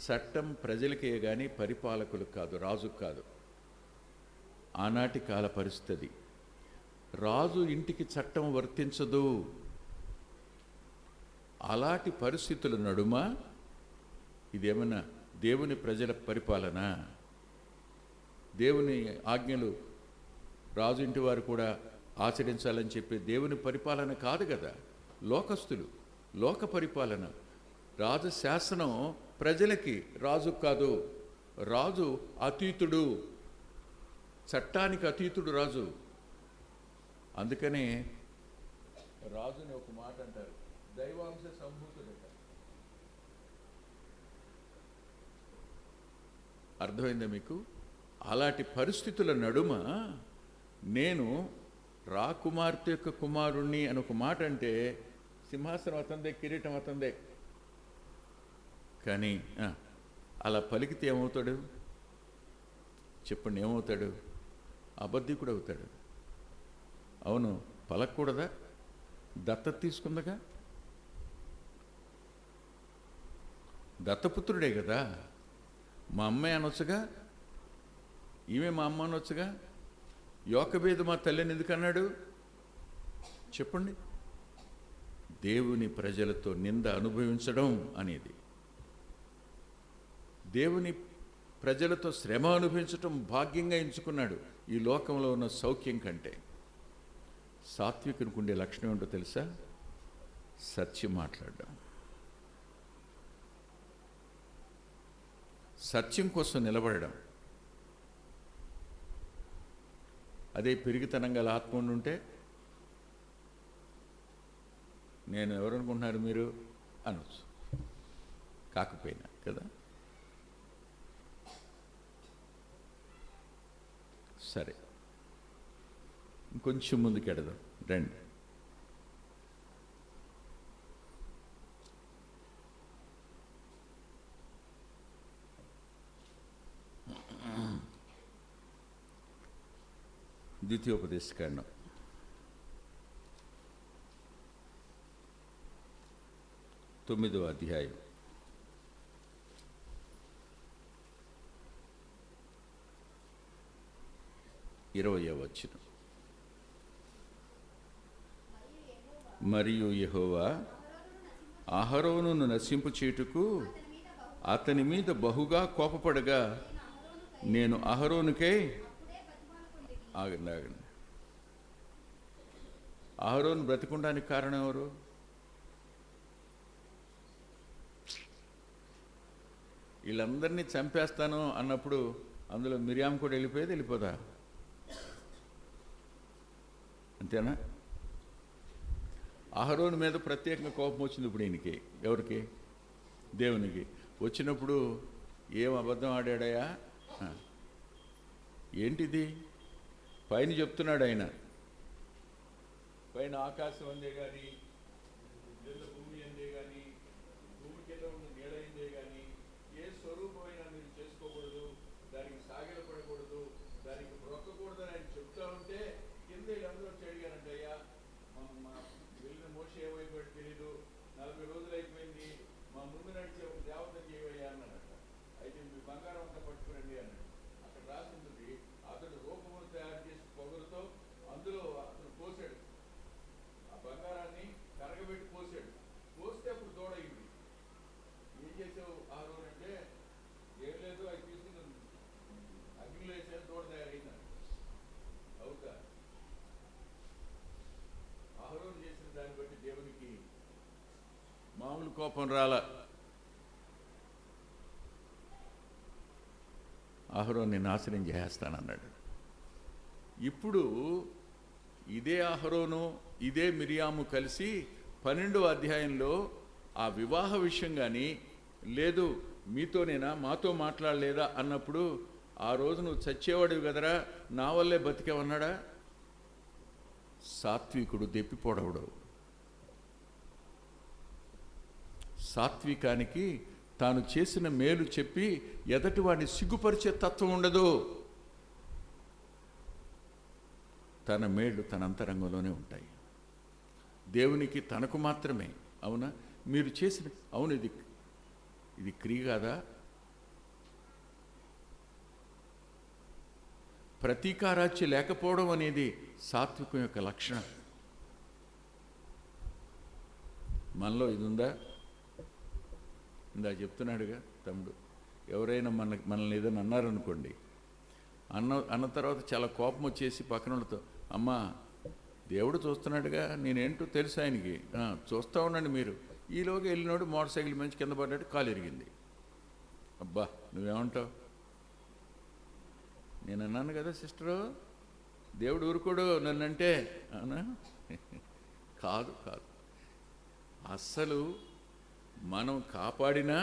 చట్టం ప్రజలకే కానీ పరిపాలకులకు కాదు, రాజుకు కాదు. ఆనాటి కాల పరిస్థితి. రాజు ఇంటికి చట్టం వర్తించదు. అలాంటి పరిస్థితుల నడుమ ఇదేమన్నా దేవుని ప్రజల పరిపాలన? దేవుని ఆజ్ఞలు రాజు ఇంటి వారు కూడా ఆచరించాలని చెప్పి దేవుని పరిపాలన కాదు కదా. లోకస్తులు, లోక పరిపాలన. రాజు శాసనం ప్రజలకి, రాజు కాదు. రాజు అతీతుడు, చట్టానికి అతీతుడు రాజు. అందుకనే రాజుని ఒక మాట అంటారు, దైవాంశ సంభూతుడట. అర్థమైందా మీకు? అలాంటి పరిస్థితుల నడుమ నేను రాకుమార్తె యొక్క కుమారుణ్ణి అని ఒక మాట అంటే సింహాసనం అతందే, కిరీటం అతందే. కానీ అలా పలికితే ఏమవుతాడు చెప్పండి? ఏమవుతాడు? అబద్ధికుడు అవుతాడు. అవును, పలకూడదా? దత్తత తీసుకుందగా, దత్తపుత్రుడే కదా. మా అమ్మాయి అనొచ్చుగా, ఈమె మా అమ్మ అనొచ్చుగా. యోకబేదు మా తల్లిని ఎందుకు అన్నాడు చెప్పండి? దేవుని ప్రజలతో నింద అనుభవించడం అనేది, దేవుని ప్రజలతో శ్రమ అనుభవించడం భాగ్యంగా ఎంచుకున్నాడు. ఈ లోకంలో ఉన్న సౌఖ్యం కంటే సాత్వికునికి ఉండే లక్షణం ఏంటో తెలుసా? సత్యం మాట్లాడడం, సత్యం కోసం నిలబడడం. అదే పెరిగితనం గల ఆత్మ ఉంటే నేను ఎవరనుకుంటున్నారు మీరు అనొచ్చు, కాకపోయినా కదా. సరే, ఇంకొంచెం ముందుకు ఎడదాం రండి. ద్వితీయోపదేశకాండం 9వ అధ్యాయం 20వ వచనం. మరియు యెహోవా అహరోనును నశింపు చేయుటకు అతని మీద బహుగా కోపపడగా నేను అహరోనుకై ఆగండి. అహరోను బ్రతికుండానికి కారణం ఎవరు? వీళ్ళందరినీ చంపేస్తాను అన్నప్పుడు అందులో మిరియాం కూడా వెళ్ళిపోదా? అంతేనా? అహరోను మీద ప్రత్యేకంగా కోపం వచ్చింది ఇప్పుడు ఈయనకి. ఎవరికి? దేవునికి. వచ్చినప్పుడు ఏం అబద్ధం ఆడాడయా? ఏంటిది? పైన చెప్తున్నాడు ఆయన, పైన ఆకాశం అందే కానీ, భూమి అందే కానీ, భూమి కింద ఉన్న నీడ అందే కానీ ఏ స్వరూపమైనా మీరు చేసుకోకూడదు, దానికి సాగిలపడకూడదు, దానికి బ్రొక్కకూడదని ఆయన చెప్తా ఉంటే కింద వీళ్ళందరూ వచ్చి అడిగారంటే, అయ్యా మా వెళ్ళిన మోషే ఏమైపోయాడు తెలీదు, 40 రోజులు అయిపోయింది, మా ముందు నడిచే దేవతను చేయవయ్యా అన్నాడట. అయితే మీ బంగారం అంతా పట్టుకురండి అన్నాడు. అక్కడ రాసింది, అతడు రూపమును తయారు చేసి పొగరుతో అందులో అతను పోసాడు, ఆ బంగారాన్ని కరగబెట్టి పోసాడు. పోస్తే అప్పుడు దూడయింది. ఏం చేసావు ఆరోన్ అంటే, ఏం లేదు, అది తీసుకుని అగ్నిలో వేసాను, దూడ తయారైంది. అవుతా ఆరోన్ చేసిన దాన్ని బట్టి దేవునికి మామూలు కోపం రాల. అహరోన్ని నాశనం చేస్తానన్నాడు. ఇప్పుడు ఇదే అహరోను ఇదే మిరియాము కలిసి 12వ అధ్యాయంలో ఆ వివాహ విషయం కానీ, లేదు మీతోనేనా మాతో మాట్లాడలేదా అన్నప్పుడు, ఆ రోజు నువ్వు చచ్చేవాడివి కదరా, నా వల్లే బతికేవన్నాడా? సాత్వికుడు దెప్పిపోడవడు. సాత్వికానికి తాను చేసిన మేలు చెప్పి ఎదటి వాడిని సిగ్గుపరిచే తత్వం ఉండదు. తన మేళ్ళు తన అంతరంగంలోనే ఉంటాయి. దేవునికి తనకు మాత్రమే. అవునా, మీరు చేసిన అవును ఇది క్రియ కాదా? ప్రతీకారాచ్య లేకపోవడం అనేది సాత్వికం యొక్క లక్షణం. మనలో ఇది ఉందా? ఇందా చెప్తున్నాడుగా తమ్ముడు, ఎవరైనా మనల్ని ఏదైనా అన్నారనుకోండి, అన్న తర్వాత చాలా కోపం వచ్చేసి పక్కనతో, అమ్మా దేవుడు చూస్తున్నాడుగా, నేనేంటో తెలుసు ఆయనకి, చూస్తూ ఉండండి మీరు. ఈలోగా వెళ్ళినోడు మోటార్ సైకిల్ మంచి కింద పడ్డాడు, కాలు ఇరిగింది. అబ్బా నువ్వేమంటావు? నేను అన్నాను కదా సిస్టరు, దేవుడు ఊరుకోడు నన్నంటే. అవునా? కాదు కాదు, అస్సలు మనం కాపాడినా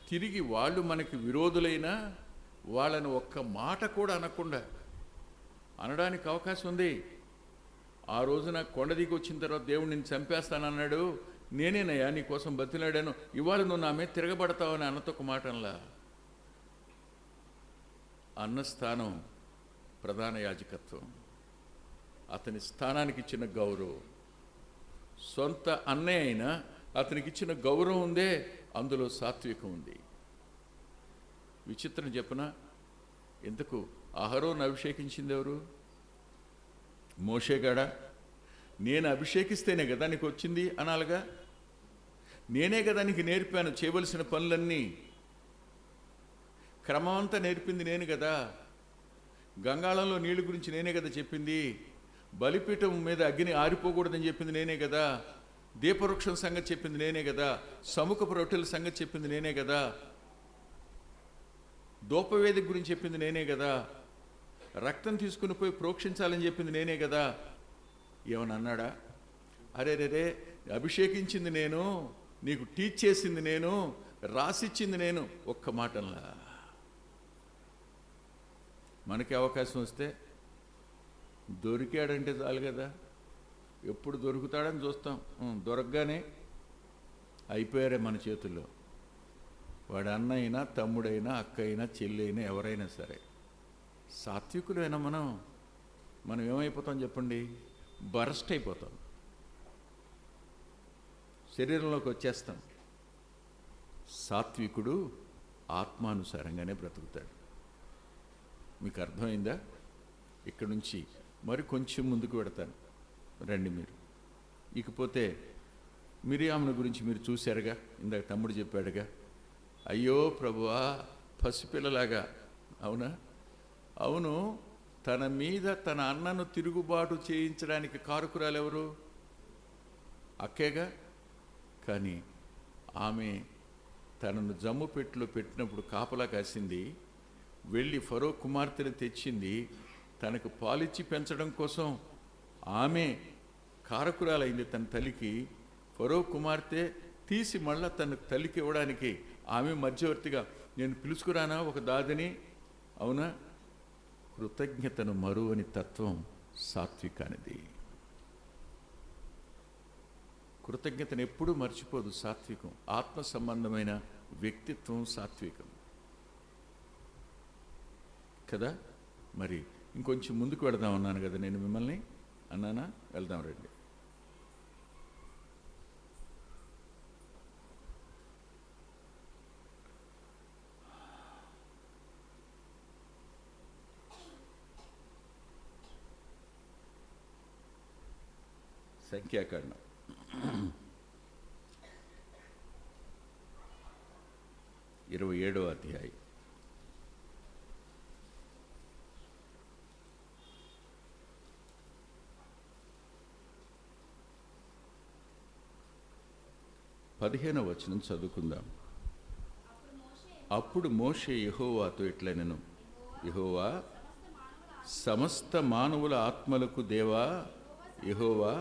తిరిగి వాళ్ళు మనకి విరోధులైనా వాళ్ళని ఒక్క మాట కూడా అనకుండా అనడానికి అవకాశం ఉంది. ఆ రోజున కొండ దిగి వచ్చిన తర్వాత దేవుడు నిన్ను చంపేస్తానన్నాడు, నేనేనయ్యా నీ కోసం బతిలాడాను, ఇవాళ నువ్వు నా మీద తిరగబడతావని అన్నతో ఒక మాటంలా. అన్న స్థానం ప్రధాన యాజకత్వం, అతని స్థానానికి ఇచ్చిన గౌరవం. సొంత అన్నయ్య అయినా అతనికి ఇచ్చిన గౌరవం ఉందే, అందులో సాత్వికం ఉంది. విచిత్రం చెప్పనా, ఎందుకు అహరోను అభిషేకించింది ఎవరు? మోషేగాడా? నేను అభిషేకిస్తేనే కదా నీకు వచ్చింది అనాలిగా. నేనే కదా నీకు నేర్పాను చేయవలసిన పనులన్నీ, క్రమం అంతా నేర్పింది నేను కదా. గంగాళంలో నీళ్ళ గురించి నేనే కదా చెప్పింది, బలిపీఠం మీద అగ్ని ఆరిపోకూడదని చెప్పింది నేనే కదా, దీపవృక్షం సంగతి చెప్పింది నేనే కదా, సముఖపు రొట్టెల సంగతి చెప్పింది నేనే కదా, దూపవేదిక గురించి చెప్పింది నేనే కదా, రక్తం తీసుకుని పోయి ప్రోక్షించాలని చెప్పింది నేనే కదా. ఏమని అన్నాడా? అరే రే, అభిషేకించింది నేను, నీకు టీచ్ చేసింది నేను, రాసిచ్చింది నేను. ఒక్క మాటలా మనకి అవకాశం వస్తే దొరికాడంటే చాలు కదా. ఎప్పుడు దొరుకుతాడని చూస్తాం, దొరకగానే అయిపోయారే మన చేతుల్లో. వాడు అన్న అయినా, తమ్ముడైనా, అక్క అయినా, చెల్లి అయినా, ఎవరైనా సరే. సాత్వికులైనా మనం ఏమైపోతాం చెప్పండి? బరస్ట్ అయిపోతాం, శరీరంలోకి వచ్చేస్తాం. సాత్వికుడు ఆత్మానుసారంగానే బ్రతుకుతాడు. మీకు అర్థమైందా? ఇక్కడ నుంచి మరి కొంచెం ముందుకు పెడతాను, రండి మీరు. ఇకపోతే మిరియామును గురించి మీరు చూశారుగా, ఇందాక తమ్ముడు చెప్పాడుగా. అయ్యో ప్రభువా, పసిపిల్లలాగా. అవునా? అవును, తన మీద తన అన్నను తిరుగుబాటు చేయించడానికి కారకురాలు ఎవరు? అక్కేగా. కానీ ఆమె తనను జమ్ము పెట్టిలో పెట్టినప్పుడు కాపలా కాసింది, వెళ్ళి ఫరో కుమార్తెను తెచ్చింది, తనకు పాలిచ్చి పెంచడం కోసం ఆమె కారకురాలైంది తన తల్లికి. ఫరో కుమార్తె తీసి మళ్ళా తన తల్లికి ఇవ్వడానికి ఆమె మధ్యవర్తిగా, నేను పిలుచుకురానా ఒక దాదిని? అవునా? కృతజ్ఞతను మరువని తత్వం సాత్వికానిది. కృతజ్ఞతను ఎప్పుడూ మర్చిపోదు సాత్వికం. ఆత్మ సంబంధమైన వ్యక్తిత్వం సాత్వికం కదా. మరి ఇంకొంచెం ముందుకు వెళదాం అన్నాను కదా నేను మిమ్మల్ని, అన్నానా? వెళ్దాం రండి. సంఖ్యాకాండం 27వ అధ్యాయం. పదిహేనవ వచనం చదువుకుందాం. అప్పుడు మోషే యెహోవాతో ఇట్లనెను, యెహోవా, సమస్త మానవుల ఆత్మలకు దేవా యెహోవా,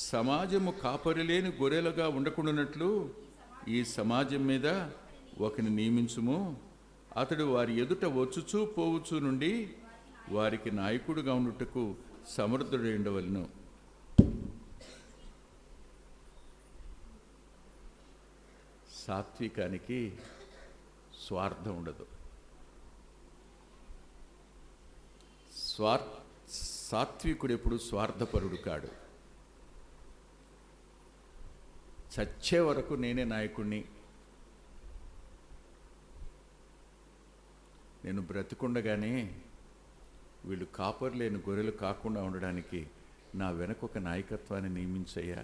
సమాజము కాపరిలేని గొర్రెలుగా ఉండకుండానట్లు ఈ సమాజం మీద ఒకని నియమించుము. అతడు వారి ఎదుట వచ్చుచూ పోవుచూ నుండి వారికి నాయకుడుగా ఉండుటకు సమర్థుడై ఉండవలెను. సాత్వికానికి స్వార్థం ఉండదు. సాత్వికుడు ఎప్పుడు స్వార్థపరుడు కాడు. చచ్చే వరకు నేనే నాయకుడిని, నేను బ్రతికుండగానే వీళ్ళు కాపరి లేని గొర్రెలు కాకుండా ఉండడానికి నా వెనక ఒక నాయకత్వాన్ని నియమించయ్యా.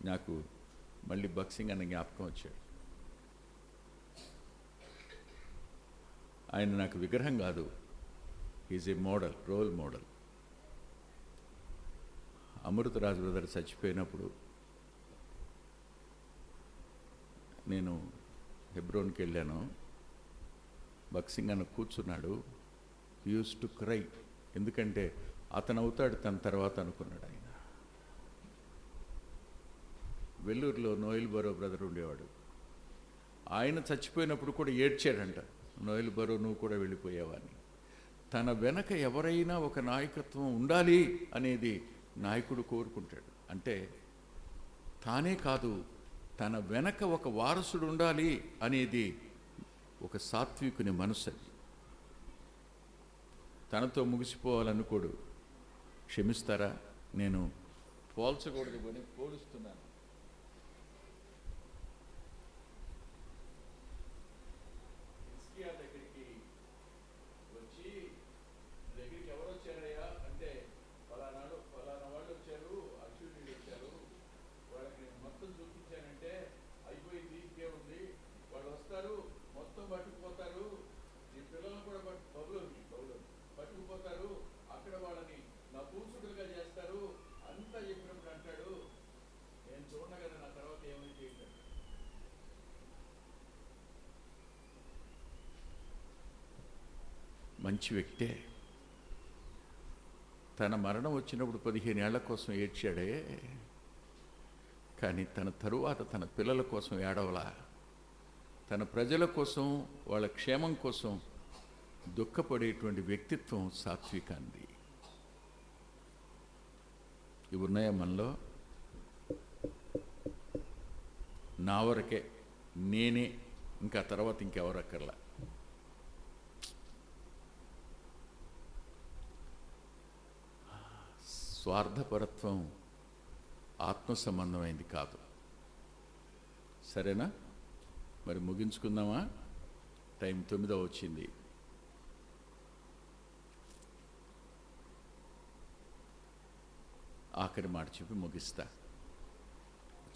నాకు మళ్ళీ బక్సింగ్ అన్న జ్ఞాపకం వచ్చాడు. ఆయన నాకు విగ్రహం కాదు, is a model, role model. Amritaraju brother చచ్చిపోయినప్పుడు నేను హెబ్రోన్కి వెళ్ళాను. బక్సింగ్ అన్న కూర్చున్నాడు. Used to cry. ఎందుకంటే అతను అవుతాడు తన తర్వాత అనుకున్నాడు ఆయన. వెల్లూరులో నోయల్ బరో బ్రదర్ ఉండేవాడు. ఆయన చచ్చిపోయినప్పుడు కూడా ఏడ్చాడంట, నోయల్ బరో నువ్వు కూడా వెళ్ళిపోయావని. తన వెనక ఎవరైనా ఒక నాయకత్వం ఉండాలి అనేది నాయకుడు కోరుకుంటాడు. అంటే తానే కాదు, తన వెనక ఒక వారసుడు ఉండాలి అనేది ఒక సాత్వికుని మనసు. అది తనతో ముగిసిపోవాలనుకోడు. క్షమిస్తారా, నేను పోల్చకూడదు అని పోలుస్తున్నాను. దగ్గరికి వచ్చి, దగ్గరికి ఎవరు వచ్చారయ్యా అంటే, ఫలానా వాళ్ళు వచ్చారు, అక్షుడు వచ్చారు, వాళ్ళకి నేను మొత్తం చూపించానంటే అయిపోయింది, ఇంకే ఉంది, వాళ్ళు వస్తారు మొత్తం పట్టుకుపోతారు, నీ పిల్లలను కూడా పట్టుకుపోతారు, అక్కడ వాళ్ళని నా పూసుడుగా చేస్తారు అంతా చెప్పినప్పుడు అంటాడు, నేను చూడను కదా నా తర్వాత ఏమైతే ఏంటంటే. మంచి వ్యక్తే. తన మరణం వచ్చినప్పుడు 15 ఏళ్ల కోసం ఏడ్చాడే, కానీ తన తరువాత తన పిల్లల కోసం ఏడవలా. తన ప్రజల కోసం, వాళ్ళ క్షేమం కోసం దుఃఖపడేటువంటి వ్యక్తిత్వం సాత్వికాంది. ఇవి ఉన్నాయా మనలో? నా వరకే, నేనే, ఇంకా తర్వాత ఇంకెవరు అక్కర్లా. స్వార్థపరత్వం ఆత్మ సంబంధమైంది కాదు. సరేనా? మరి ముగించుకుందామా? టైం 9 వచ్చింది. ఆఖరి మాట చెప్పి ముగిస్తా.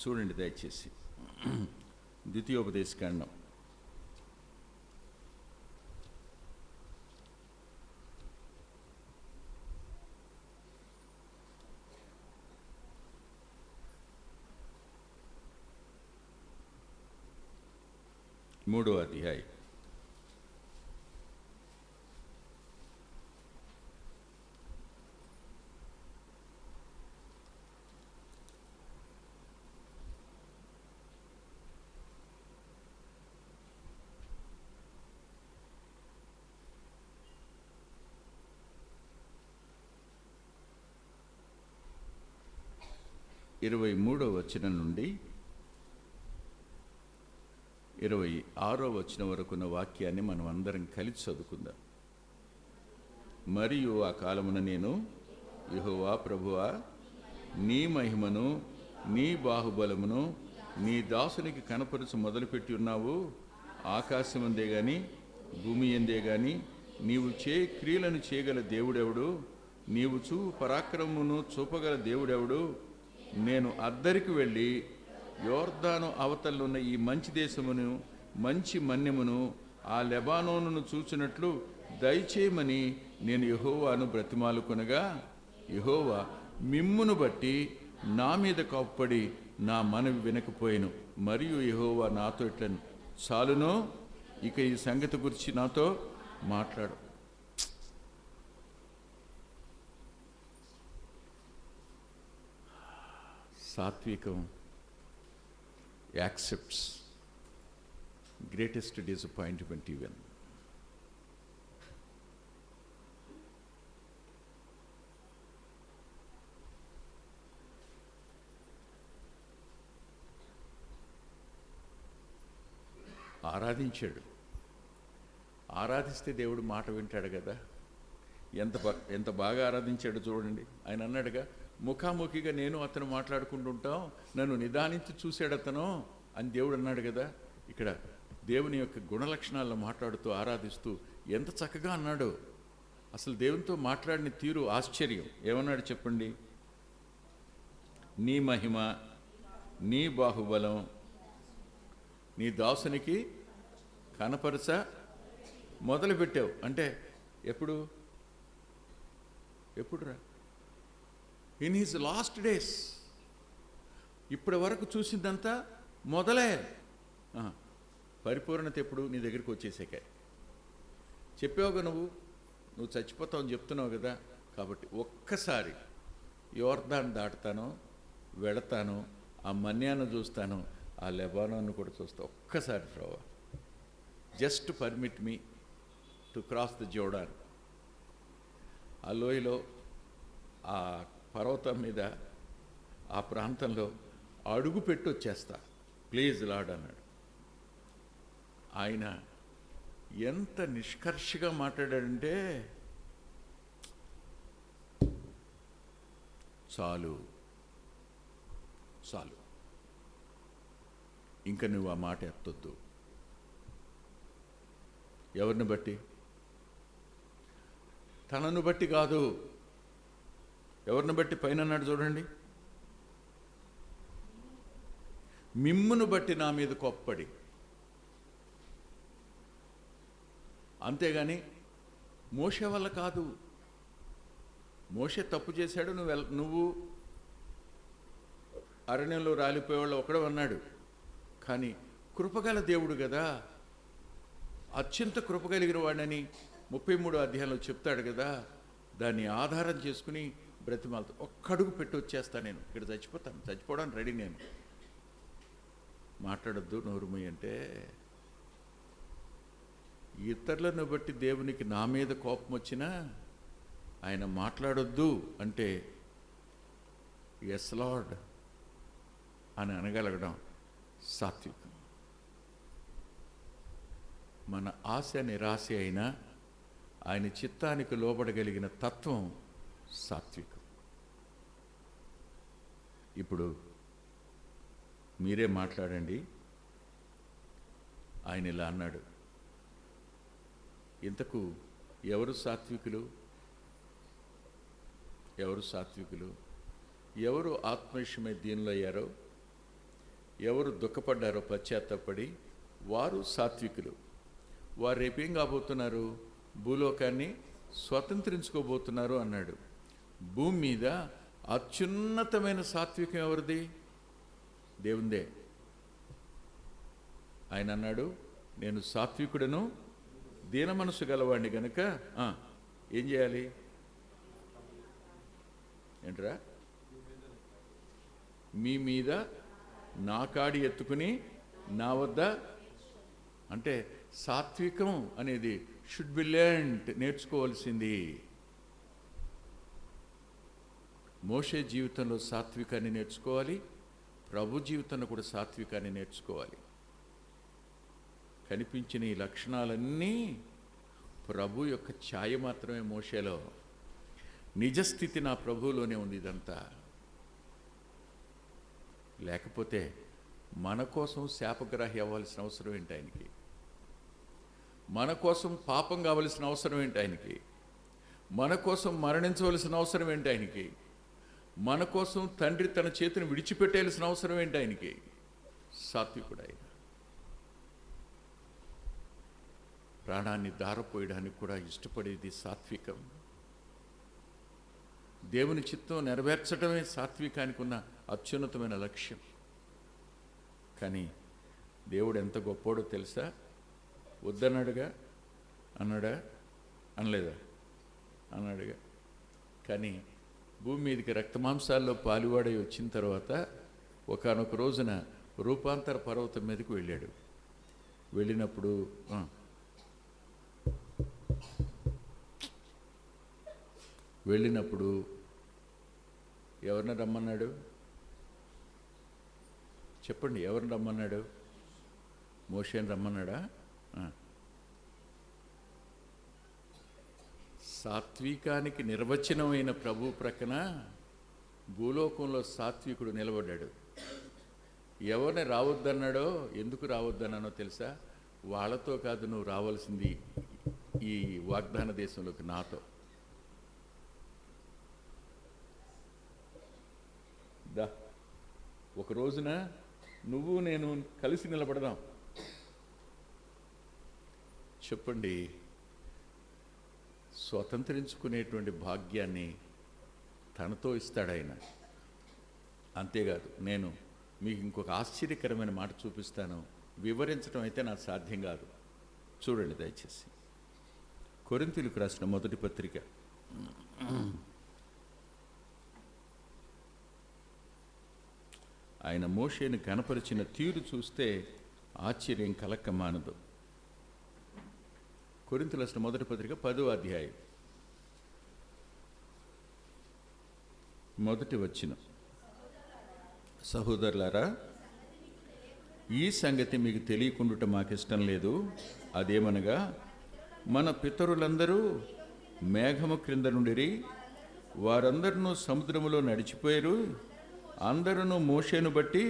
చూడండి దయచేసి, ద్వితీయోపదేశకాండం 3వ అధ్యాయం. ఇరవై 23వ వచనం నుండి 26వ వచనం వరకున్న వాక్యాన్ని మనం అందరం కలిసి చదువుకుందాం. మరియు ఆ కాలమున నేను యెహోవా ప్రభువా, నీ మహిమను నీ బాహుబలమును నీ దాసునికి కనపరచు మొదలుపెట్టి ఉన్నావు. ఆకాశమందే గాని భూమి ఎందే గాని నీవు క్రియలను చేయగల దేవుడెవడు? నీవు పరాక్రమమును చూపగల దేవుడెవడు? నేను అద్దరికి వెళ్ళి యోర్దాను అవతలున్న ఈ మంచి దేశమును మంచి మన్యమును ఆ లెబానోనును చూచినట్లు దయచేయమని నేను యెహోవాను బ్రతిమాలుకొనగా, యెహోవా మిమ్మును బట్టి నా మీద కోప్పడి నా మనవి వినకపోయాను. మరియు యెహోవా నాతో ఇట్లను, చాలునో, ఇక ఈ సంగతి గురించి నాతో మాట్లాడు. సాత్వికం యాక్సెప్ట్స్ గ్రేటెస్ట్ డిసప్పాయింట్మెంట్ ఈవెన్. ఆరాధించాడు. ఆరాధిస్తే దేవుడు మాట వింటాడు కదా. ఎంత బాగా ఆరాధించాడు చూడండి. ఆయన అన్నాడుగా, ముఖాముఖిగా నేను అతను మాట్లాడుకుంటుంటాం, నన్ను నిదానించి చూశాడు అతను అని దేవుడు అన్నాడు కదా. ఇక్కడ దేవుని యొక్క గుణలక్షణాలను మాట్లాడుతూ ఆరాధిస్తూ ఎంత చక్కగా అన్నాడో. అసలు దేవునితో మాట్లాడిన తీరు ఆశ్చర్యం. ఏమన్నాడు చెప్పండి? నీ మహిమ నీ బాహుబలం నీ దాసునికి కనపరచ మొదలుపెట్టావు. అంటే ఎప్పుడురా? In his last days. ఇప్పటి వరకు చూసిందంతా మొదలే. పరిపూర్ణత ఎప్పుడు? నీ దగ్గరికి వచ్చేసాక. చెప్పావుగా, నువ్వు చచ్చిపోతావు అని చెప్తున్నావు కదా. కాబట్టి ఒక్కసారి యోర్దాన్ దాటుతాను, వెళతాను, ఆ మన్యాను చూస్తాను, ఆ లెబానోను కూడా చూస్తా. ఒక్కసారి ప్రభువా, just permit me to cross the Jordan. ఆ లోయలో, ఆ పర్వతం మీద, ఆ ప్రాంతంలో అడుగు పెట్టి వచ్చేస్తా, ప్లీజ్ లార్డ్ అన్నాడు. ఆయన ఎంత నిష్కర్షగా మాట్లాడాడంటే, చాలు ఇంకా నువ్వు ఆ మాట ఎత్తొద్దు. ఎవరిని బట్టి? తనను బట్టి కాదు. ఎవరిని బట్టి? పైన అన్నాడు చూడండి, మిమ్మును బట్టి నా మీద కోప్పడి. అంతేగాని మోషే వల్ల కాదు. మోషే తప్పు చేశాడు, నువ్వు అరణ్యంలో రాలిపోయేవాళ్ళు ఒకడు అన్నాడు. కానీ కృపగల దేవుడు కదా, అత్యంత కృపగలిగిన వాడిని 33వ అధ్యాయంలో చెప్తాడు కదా. దాన్ని ఆధారం చేసుకుని బ్రతిమాలతో ఒక్కడుగు పెట్టి వచ్చేస్తాను, నేను ఇక్కడ చచ్చిపోవడానికి రెడీ, నేను మాట్లాడొద్దు నోరుమయ్యి అంటే. ఇతరులను బట్టి దేవునికి నా మీద కోపం వచ్చినా ఆయన మాట్లాడొద్దు అంటే ఎస్ లార్డ్ అని అనగలగడం సాత్వికం. మన ఆశ నిరాశ అయినా ఆయన చిత్తానికి లోబడగలిగిన తత్వం సాత్వికం. ఇప్పుడు మీరే మాట్లాడండి. ఆయన ఇలా అన్నాడు. ఇంతకు ఎవరు సాత్వికులు? ఎవరు ఆత్మవిషయమై దీనిలో అయ్యారో, ఎవరు దుఃఖపడ్డారో పశ్చాత్తపడి వారు సాత్వికులు. వారు రేపేం కాబోతున్నారు? భూలోకాన్ని స్వతంత్రించుకోబోతున్నారు అన్నాడు. భూమి మీద అత్యున్నతమైన సాత్వికం ఎవరిది? దేవుందే. ఆయన అన్నాడు, నేను సాత్వికుడను దీన మనసు గలవాడిని గనుక ఏం చేయాలి? ఏంట్రా? మీ మీద నా కాడి ఎత్తుకుని నా వద్ద. అంటే సాత్వికం అనేది షుడ్ బి లెర్న్డ్, నేర్చుకోవాల్సింది. మోషే జీవితంలో సాత్వికాన్ని నేర్చుకోవాలి, ప్రభు జీవితంలో కూడా సాత్వికాన్ని నేర్చుకోవాలి. కనిపించిన ఈ లక్షణాలన్నీ ప్రభు యొక్క ఛాయ మాత్రమే మోషేలో, నిజస్థితి నా ప్రభువులోనే ఉంది. ఇదంతా లేకపోతే మన కోసం శాపగ్రాహి అవ్వాల్సిన అవసరం ఏంటి ఆయనకి? మన కోసం పాపం కావలసిన అవసరం ఏంటి ఆయనకి? మన కోసం మరణించవలసిన అవసరం ఏంటి ఆయనకి? మన కోసం తండ్రి తన చేతిని విడిచిపెట్టేయాల్సిన అవసరం ఏంటి ఆయనకి? సాత్వికుడు ఆయన. ప్రాణాన్ని దారపోయడానికి కూడా ఇష్టపడేది సాత్వికం. దేవుని చిత్తం నెరవేర్చడమే సాత్వికానికి ఉన్న అత్యున్నతమైన లక్ష్యం. కానీ దేవుడు ఎంత గొప్పోడో తెలుసా? వద్దన్నాడుగా, అన్నాడా? అనలేదా? అన్నాడుగా. కానీ భూమి మీదకి రక్తమాంసాల్లో పాలువాడై వచ్చిన తర్వాత ఒకానొక రోజున రూపాంతర పర్వతం మీదకి వెళ్ళాడు. వెళ్ళినప్పుడు ఎవరిని రమ్మన్నాడు? చెప్పండి, ఎవరిని రమ్మన్నాడు? మోషేని రమ్మన్నాడా? సాత్వికానికి నిర్వచనమైన ప్రభు ప్రక్కన భూలోకంలో సాత్వికుడు నిలబడ్డాడు. ఎవరిని రావద్దన్నాడో, ఎందుకు రావద్దన్నానో తెలుసా? వాళ్ళతో కాదు నువ్వు రావాల్సింది ఈ వాగ్దాన దేశంలోకి, నాతో. దా, ఒక రోజున నువ్వు నేను కలిసి నిలబడదాం. చెప్పండి, స్వతంత్రించుకునేటువంటి భాగ్యాన్ని తనతో ఇస్తాడు ఆయన. అంతేకాదు, నేను మీకు ఇంకొక ఆశ్చర్యకరమైన మాట చూపిస్తాను. వివరించడం అయితే నాకు సాధ్యం కాదు. చూడండి దయచేసి. కొరింథీయులకు రాసిన మొదటి పత్రిక, ఆయన మోషేని కనపరిచిన తీరు చూస్తే ఆశ్చర్యం కలక్క మానదు. కొరింథీయులకు రాసిన మొదటి పత్రిక 10వ అధ్యాయం మొదటి వచనం. సహోదరులారా, ఈ సంగతి మీకు తెలియకుండుట మాకిష్టం లేదు. అదేమనగా, మన పితరులందరూ మేఘము క్రింద నుండిరి, వారందరూ సముద్రములో నడిచిపోయారు. అందరూ మోషేను బట్టి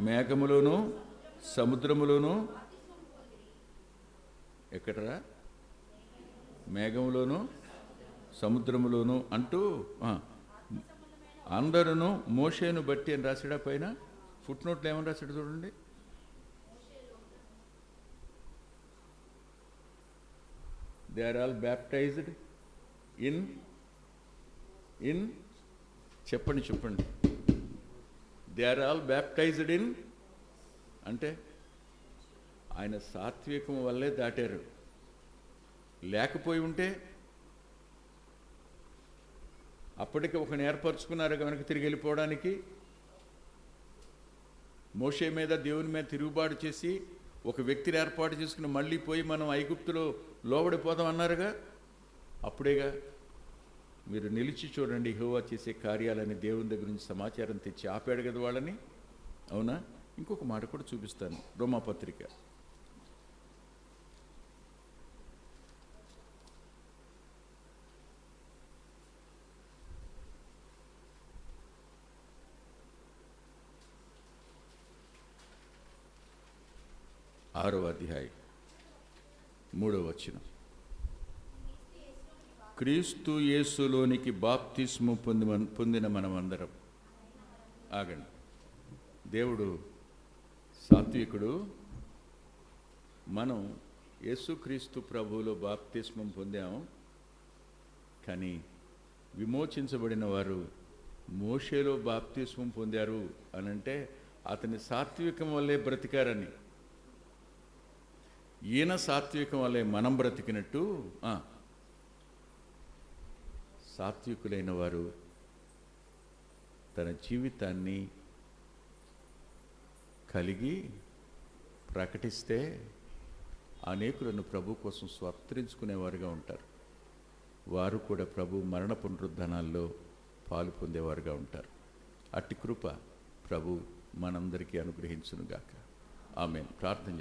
మేఘములోను సముద్రములోను, ఎక్కడరా? మేఘములోను సముద్రములోను అంటూ అందరూ మోషేను బట్టి అని రాసాడా? పైన ఫుట్ నోట్లో ఏమని రాశాడు చూడండి. They are all baptised in చెప్పండి. They are all baptised in అంటే ఆయన సాత్వికం వల్లే దాటారు. లేకపోయి ఉంటే అప్పటికి ఒకని ఏర్పరచుకున్నారు కనుక తిరిగి వెళ్ళిపోవడానికి. మోషే మీద దేవుని మీద తిరుగుబాటు చేసి ఒక వ్యక్తిని ఏర్పాటు చేసుకుని మళ్ళీ పోయి మనం ఐగుప్తులో లోబడిపోదాం అన్నారుగా. అప్పుడేగా మీరు నిలిచి చూడండి యెహోవా చేసే కార్యాలని దేవుని దగ్గర నుంచి సమాచారం తెచ్చి ఆపాడు కదా వాళ్ళని. అవునా? ఇంకొక మాట కూడా చూపిస్తాను. రోమాపత్రిక 6వ అధ్యాయం 3వ వచనం. క్రీస్తు యేసులోనికి బాప్తిస్ము పొందిన మనమందరం. ఆగండి. దేవుడు సాత్వికుడు. మనం యేసుక్రీస్తు ప్రభువులో బాప్తిస్మం పొందాము. కానీ విమోచించబడిన వారు మోషేలో బాప్తిస్మం పొందారు అనంటే అతని సాత్వికం వల్లే బ్రతికారని. ఈయన సాత్వికం వల్లే మనం బ్రతికినట్టు సాత్వికులైన వారు తన జీవితాన్ని కలిగి ప్రకటిస్తే అనేకులను ప్రభు కోసం స్వతంత్రించుకునేవారుగా ఉంటారు. వారు కూడా ప్రభు మరణ పునరుద్ధరణాల్లో పాలు పొందేవారుగా ఉంటారు. అట్టి కృప ప్రభు మనందరికీ అనుగ్రహించునుగాక. ఆమేన్. ప్రార్థన